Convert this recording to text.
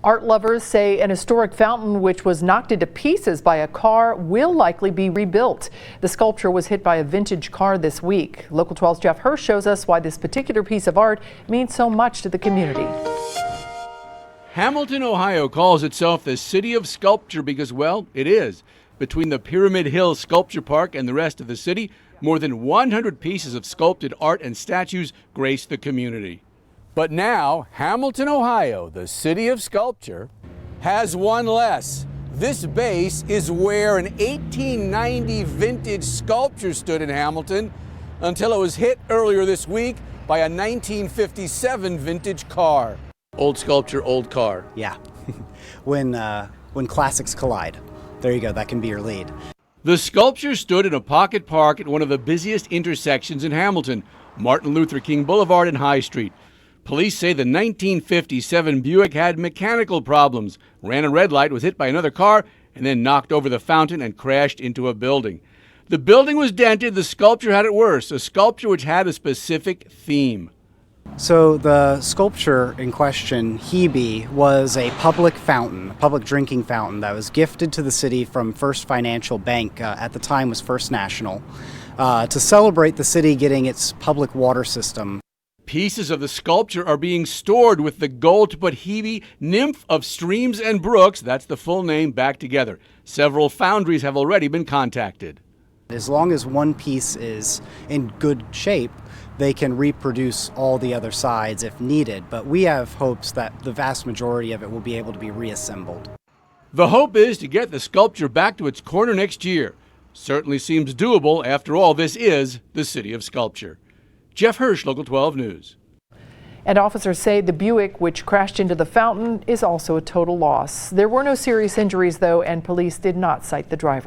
Art lovers say an historic fountain which was knocked into pieces by a car will likely be rebuilt. The sculpture was hit by a vintage car this week. Local 12's Jeff Hirsch shows us why this particular piece of art means so much to the community. Hamilton, Ohio calls itself the City of Sculpture because, well, it is. Between the Pyramid Hill Sculpture Park and the rest of the city, more than 100 pieces of sculpted art and statues grace the community. But now, Hamilton, Ohio, the City of Sculpture, has one less. This base is where an 1890 vintage sculpture stood in Hamilton until it was hit earlier this week by a 1957 vintage car. Old sculpture, old car. Yeah, when classics collide. There you go, that can be your lead. The sculpture stood in a pocket park at one of the busiest intersections in Hamilton, Martin Luther King Boulevard and High Street. Police say the 1957 Buick had mechanical problems, ran a red light, was hit by another car, and then knocked over the fountain and crashed into a building. The building was dented, the sculpture had it worse, a sculpture which had a specific theme. So the sculpture in question, Hebe, was a public fountain, a public drinking fountain that was gifted to the city from First Financial Bank, at the time was First National, to celebrate the city getting its public water system. Pieces of the sculpture are being stored with the goal to put Hebe, nymph of streams and brooks, that's the full name, back together. Several foundries have already been contacted. As long as one piece is in good shape, they can reproduce all the other sides if needed, but we have hopes that the vast majority of it will be able to be reassembled. The hope is to get the sculpture back to its corner next year. Certainly seems doable. After all, this is the City of Sculpture. Jeff Hirsch, Local 12 News. And officers say the Buick, which crashed into the fountain, is also a total loss. There were no serious injuries, though, and police did not cite the driver.